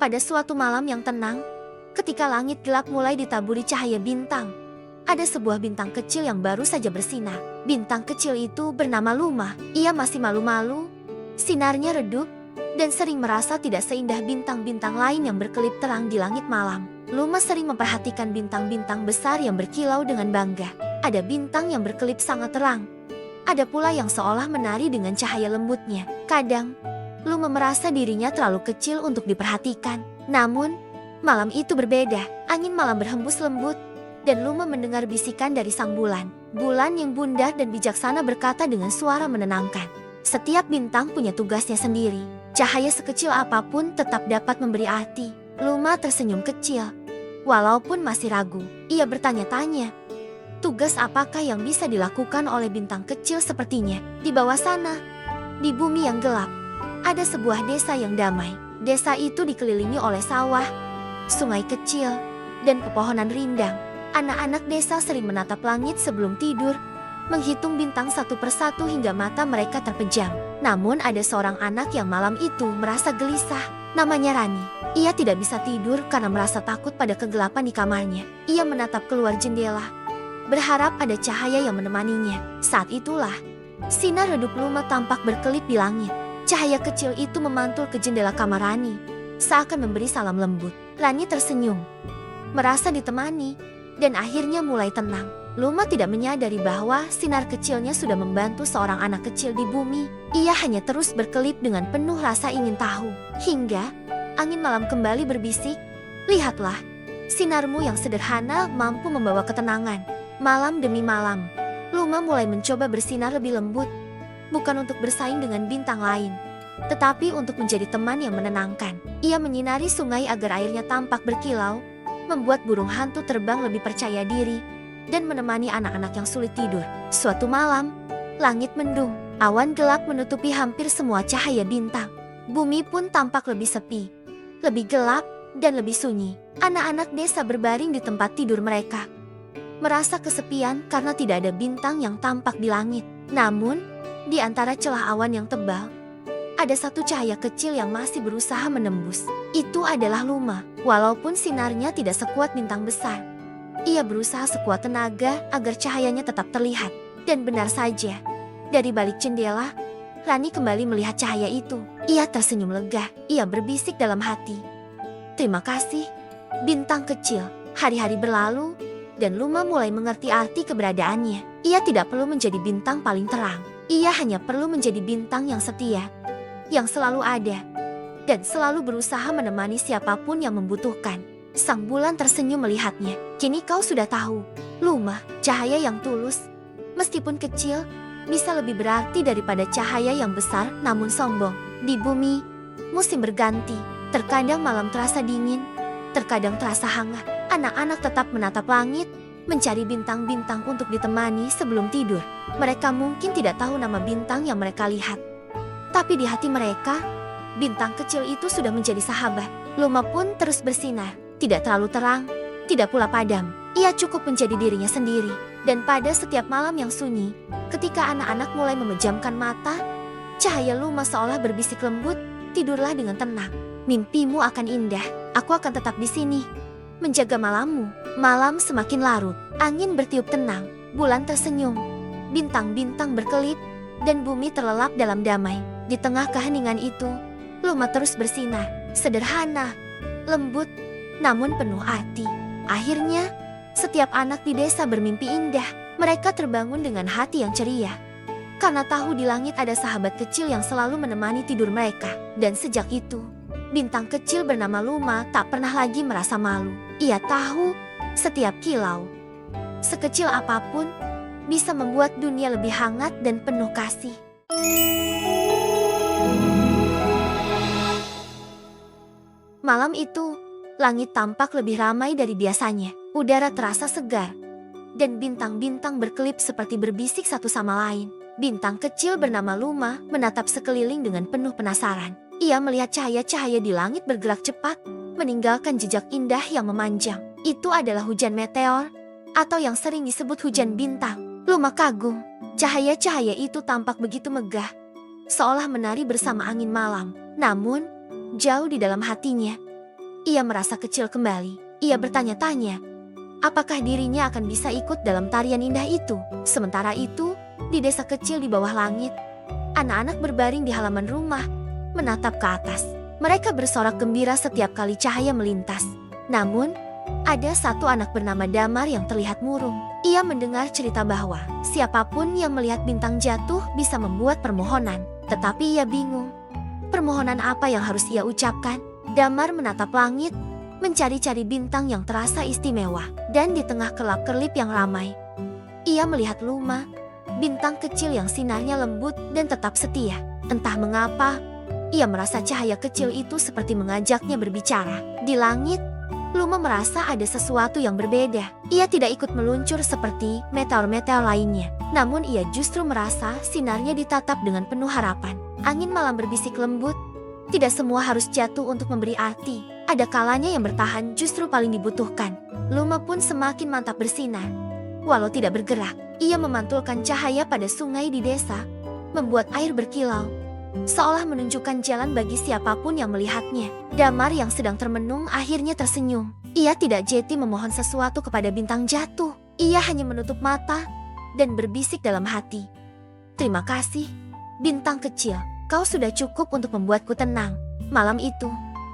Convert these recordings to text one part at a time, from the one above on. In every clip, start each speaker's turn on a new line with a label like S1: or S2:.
S1: Pada suatu malam yang tenang, ketika langit gelap mulai ditaburi cahaya bintang, ada sebuah bintang kecil yang baru saja bersinar. Bintang kecil itu bernama Luma. Ia masih malu-malu, sinarnya redup, dan sering merasa tidak seindah bintang-bintang lain yang berkelip terang di langit malam. Luma sering memperhatikan bintang-bintang besar yang berkilau dengan bangga. Ada bintang yang berkelip sangat terang. Ada pula yang seolah menari dengan cahaya lembutnya. Kadang, Luma merasa dirinya terlalu kecil untuk diperhatikan. Namun, malam itu berbeda. Angin malam berhembus lembut, dan Luma mendengar bisikan dari sang bulan. Bulan yang bundar dan bijaksana berkata dengan suara menenangkan. Setiap bintang punya tugasnya sendiri. Cahaya sekecil apapun tetap dapat memberi arti. Luma tersenyum kecil. Walaupun masih ragu, ia bertanya-tanya, tugas apakah yang bisa dilakukan oleh bintang kecil sepertinya? Di bawah sana, di bumi yang gelap, ada sebuah desa yang damai. Desa itu dikelilingi oleh sawah, sungai kecil, dan pepohonan rindang. Anak-anak desa sering menatap langit sebelum tidur, menghitung bintang satu persatu hingga mata mereka terpejam. Namun ada seorang anak yang malam itu merasa gelisah. Namanya Rani. Ia tidak bisa tidur karena merasa takut pada kegelapan di kamarnya. Ia menatap keluar jendela, berharap ada cahaya yang menemaninya. Saat itulah, sinar redup Luma tampak berkelip di langit. Cahaya kecil itu memantul ke jendela kamar Rani, seakan memberi salam lembut. Rani tersenyum, merasa ditemani, dan akhirnya mulai tenang. Luma tidak menyadari bahwa sinar kecilnya sudah membantu seorang anak kecil di bumi. Ia hanya terus berkelip dengan penuh rasa ingin tahu. Hingga angin malam kembali berbisik, "Lihatlah, sinarmu yang sederhana mampu membawa ketenangan." Malam demi malam, Luma mulai mencoba bersinar lebih lembut. Bukan untuk bersaing dengan bintang lain, tetapi untuk menjadi teman yang menenangkan. Ia menyinari sungai agar airnya tampak berkilau, membuat burung hantu terbang lebih percaya diri, dan menemani anak-anak yang sulit tidur. Suatu malam, langit mendung, awan gelap menutupi hampir semua cahaya bintang. Bumi pun tampak lebih sepi, lebih gelap, dan lebih sunyi. Anak-anak desa berbaring di tempat tidur mereka, merasa kesepian karena tidak ada bintang yang tampak di langit. Namun, di antara celah awan yang tebal, ada satu cahaya kecil yang masih berusaha menembus. Itu adalah Luma. Walaupun sinarnya tidak sekuat bintang besar, ia berusaha sekuat tenaga agar cahayanya tetap terlihat. Dan benar saja, dari balik jendela, Rani kembali melihat cahaya itu. Ia tersenyum lega. Ia berbisik dalam hati, "Terima kasih, bintang kecil." Hari-hari berlalu, dan Luma mulai mengerti arti keberadaannya. Ia tidak perlu menjadi bintang paling terang. Ia hanya perlu menjadi bintang yang setia, yang selalu ada, dan selalu berusaha menemani siapapun yang membutuhkan. Sang bulan tersenyum melihatnya. "Kini kau sudah tahu, Luma, cahaya yang tulus, meskipun kecil, bisa lebih berarti daripada cahaya yang besar namun sombong." Di bumi, musim berganti. Terkadang malam terasa dingin, terkadang terasa hangat. Anak-anak tetap menatap langit, mencari bintang-bintang untuk ditemani sebelum tidur. Mereka mungkin tidak tahu nama bintang yang mereka lihat, tapi di hati mereka, bintang kecil itu sudah menjadi sahabat. Luma pun terus bersinar, tidak terlalu terang, tidak pula padam. Ia cukup menjadi dirinya sendiri. Dan pada setiap malam yang sunyi, ketika anak-anak mulai memejamkan mata, cahaya Luma seolah berbisik lembut, "Tidurlah dengan tenang. Mimpimu akan indah. Aku akan tetap di sini, menjaga malammu." Malam semakin larut, angin bertiup tenang, bulan tersenyum, bintang-bintang berkelip, dan bumi terlelap dalam damai. Di tengah keheningan itu, Luma terus bersinar, sederhana, lembut, namun penuh arti. Akhirnya, setiap anak di desa bermimpi indah. Mereka terbangun dengan hati yang ceria, karena tahu di langit ada sahabat kecil yang selalu menemani tidur mereka. Dan sejak itu, bintang kecil bernama Luma tak pernah lagi merasa malu. Ia tahu setiap kilau, sekecil apapun, bisa membuat dunia lebih hangat dan penuh kasih. Malam itu, langit tampak lebih ramai dari biasanya. Udara terasa segar, dan bintang-bintang berkelip seperti berbisik satu sama lain. Bintang kecil bernama Luma menatap sekeliling dengan penuh penasaran. Ia melihat cahaya-cahaya di langit bergerak cepat, meninggalkan jejak indah yang memanjang. Itu adalah hujan meteor, atau yang sering disebut hujan bintang. Luma kagum. Cahaya-cahaya itu tampak begitu megah, seolah menari bersama angin malam. Namun, jauh di dalam hatinya, ia merasa kecil kembali. Ia bertanya-tanya, apakah dirinya akan bisa ikut dalam tarian indah itu? Sementara itu, di desa kecil di bawah langit, anak-anak berbaring di halaman rumah, menatap ke atas. Mereka bersorak gembira setiap kali cahaya melintas. Namun, ada satu anak bernama Damar yang terlihat murung. Ia mendengar cerita bahwa siapapun yang melihat bintang jatuh bisa membuat permohonan. Tetapi ia bingung. Permohonan apa yang harus ia ucapkan? Damar menatap langit, mencari-cari bintang yang terasa istimewa. Dan di tengah kelap-kelip yang ramai, ia melihat Luma, bintang kecil yang sinarnya lembut dan tetap setia. Entah mengapa, ia merasa cahaya kecil itu seperti mengajaknya berbicara. Di langit, Luma merasa ada sesuatu yang berbeda. Ia tidak ikut meluncur seperti meteor-meteor lainnya. Namun ia justru merasa sinarnya ditatap dengan penuh harapan. Angin malam berbisik lembut. Tidak semua harus jatuh untuk memberi arti. Ada kalanya yang bertahan justru paling dibutuhkan. Luma pun semakin mantap bersinar. Walau tidak bergerak, ia memantulkan cahaya pada sungai di desa, membuat air berkilau, seolah menunjukkan jalan bagi siapapun yang melihatnya. Damar yang sedang termenung akhirnya tersenyum. Ia tidak jeti memohon sesuatu kepada bintang jatuh. Ia hanya menutup mata dan berbisik dalam hati. Terima kasih, bintang kecil. Kau sudah cukup untuk membuatku tenang. Malam itu,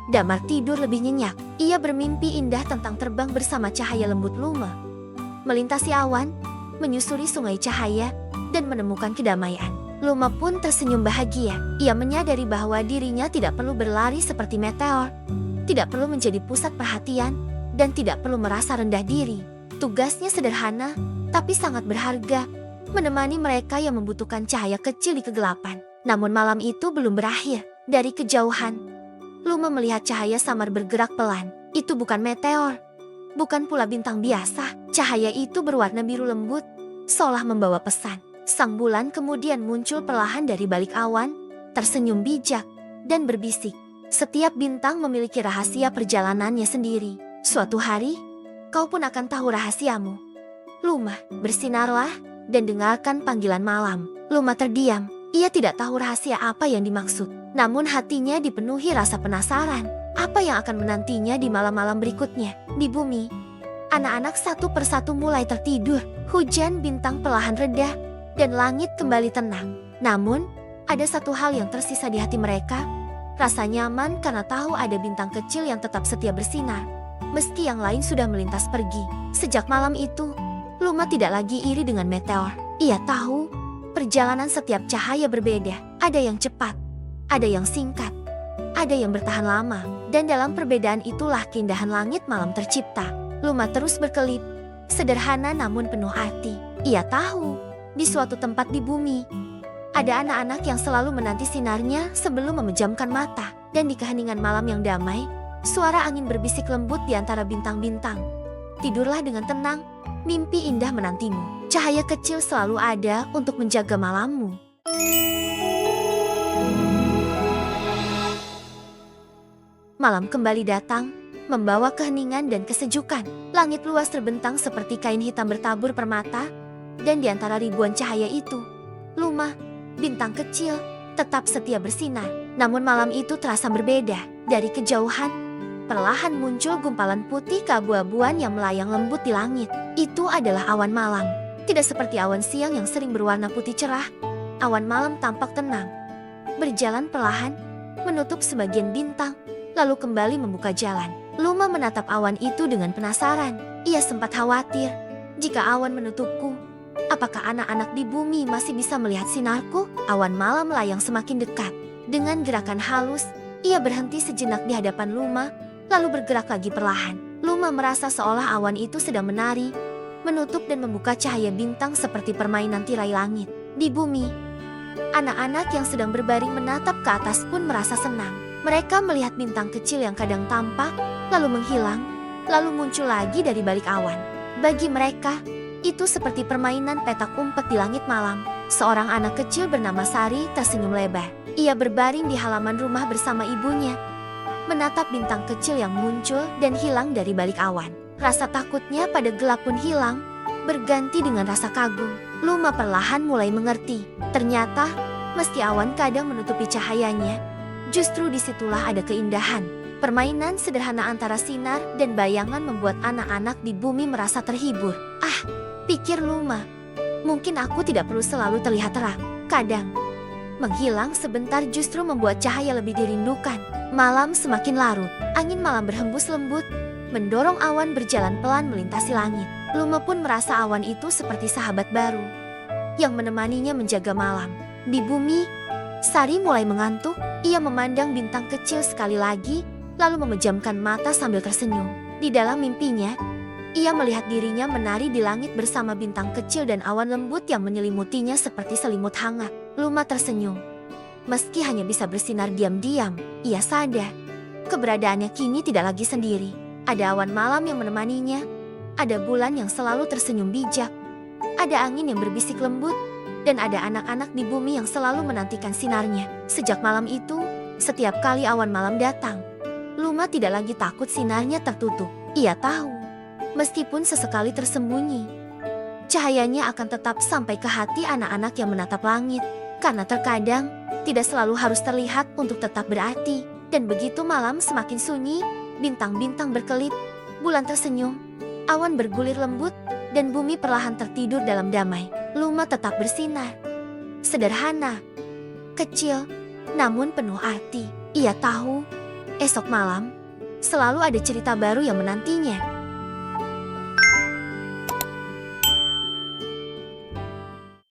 S1: Damar tidur lebih nyenyak. Ia bermimpi indah tentang terbang bersama cahaya lembut Luma, melintasi awan, menyusuri sungai cahaya, dan menemukan kedamaian. Luma pun tersenyum bahagia. Ia menyadari bahwa dirinya tidak perlu berlari seperti meteor, tidak perlu menjadi pusat perhatian, dan tidak perlu merasa rendah diri. Tugasnya sederhana, tapi sangat berharga, menemani mereka yang membutuhkan cahaya kecil di kegelapan. Namun malam itu belum berakhir. Dari kejauhan, Luma melihat cahaya samar bergerak pelan. Itu bukan meteor, bukan pula bintang biasa. Cahaya itu berwarna biru lembut, seolah membawa pesan. Sang bulan kemudian muncul perlahan dari balik awan, tersenyum bijak, dan berbisik. Setiap bintang memiliki rahasia perjalanannya sendiri. Suatu hari, kau pun akan tahu rahasiamu. Luma, bersinarlah dan dengarkan panggilan malam. Luma terdiam. Ia tidak tahu rahasia apa yang dimaksud. Namun hatinya dipenuhi rasa penasaran. Apa yang akan menantinya di malam-malam berikutnya? Di bumi, anak-anak satu persatu mulai tertidur. Hujan bintang perlahan reda, dan langit kembali tenang. Namun, ada satu hal yang tersisa di hati mereka. Rasa nyaman karena tahu ada bintang kecil yang tetap setia bersinar, meski yang lain sudah melintas pergi. Sejak malam itu, Luma tidak lagi iri dengan meteor. Ia tahu, perjalanan setiap cahaya berbeda. Ada yang cepat, ada yang singkat, ada yang bertahan lama. Dan dalam perbedaan itulah keindahan langit malam tercipta. Luma terus berkelip, sederhana namun penuh arti. Ia tahu, di suatu tempat di bumi, ada anak-anak yang selalu menanti sinarnya sebelum memejamkan mata. Dan di keheningan malam yang damai, suara angin berbisik lembut di antara bintang-bintang. Tidurlah dengan tenang, mimpi indah menantimu. Cahaya kecil selalu ada untuk menjaga malammu. Malam kembali datang, membawa keheningan dan kesejukan. Langit luas terbentang seperti kain hitam bertabur permata, dan di antara ribuan cahaya itu, Luma, bintang kecil, tetap setia bersinar. Namun malam itu terasa berbeda. Dari kejauhan, perlahan muncul gumpalan putih keabu-abuan yang melayang lembut di langit. Itu adalah awan malam. Tidak seperti awan siang yang sering berwarna putih cerah, awan malam tampak tenang, berjalan perlahan, menutup sebagian bintang, lalu kembali membuka jalan. Luma menatap awan itu dengan penasaran. Ia sempat khawatir, jika awan menutupku, apakah anak-anak di bumi masih bisa melihat sinarku? Awan malam melayang semakin dekat. Dengan gerakan halus, ia berhenti sejenak di hadapan Luma, lalu bergerak lagi perlahan. Luma merasa seolah awan itu sedang menari, menutup dan membuka cahaya bintang seperti permainan tirai langit. Di bumi, anak-anak yang sedang berbaring menatap ke atas pun merasa senang. Mereka melihat bintang kecil yang kadang tampak, lalu menghilang, lalu muncul lagi dari balik awan. Bagi mereka, itu seperti permainan petak umpet di langit malam. Seorang anak kecil bernama Sari tersenyum lebar. Ia berbaring di halaman rumah bersama ibunya, menatap bintang kecil yang muncul dan hilang dari balik awan. Rasa takutnya pada gelap pun hilang, berganti dengan rasa kagum. Luma perlahan mulai mengerti. Ternyata, meski awan kadang menutupi cahayanya, justru disitulah ada keindahan. Permainan sederhana antara sinar dan bayangan membuat anak-anak di bumi merasa terhibur. Ah, pikir Luma. Mungkin aku tidak perlu selalu terlihat terang. Kadang, menghilang sebentar justru membuat cahaya lebih dirindukan. Malam semakin larut, angin malam berhembus lembut, mendorong awan berjalan pelan melintasi langit. Luma pun merasa awan itu seperti sahabat baru yang menemaninya menjaga malam. Di bumi, Sari mulai mengantuk. Ia memandang bintang kecil sekali lagi, lalu memejamkan mata sambil tersenyum. Di dalam mimpinya, ia melihat dirinya menari di langit bersama bintang kecil dan awan lembut yang menyelimutinya seperti selimut hangat. Luma tersenyum. Meski hanya bisa bersinar diam-diam, ia sadar keberadaannya kini tidak lagi sendiri. Ada awan malam yang menemaninya, ada bulan yang selalu tersenyum bijak, ada angin yang berbisik lembut, dan ada anak-anak di bumi yang selalu menantikan sinarnya. Sejak malam itu, setiap kali awan malam datang, Luma tidak lagi takut sinarnya tertutup. Ia tahu, meskipun sesekali tersembunyi, cahayanya akan tetap sampai ke hati anak-anak yang menatap langit. Karena terkadang, tidak selalu harus terlihat untuk tetap berarti. Dan begitu malam semakin sunyi, bintang-bintang berkelip, bulan tersenyum, awan bergulir lembut, dan bumi perlahan tertidur dalam damai. Luma tetap bersinar. Sederhana, kecil, namun penuh arti. Ia tahu, esok malam, selalu ada cerita baru yang menantinya.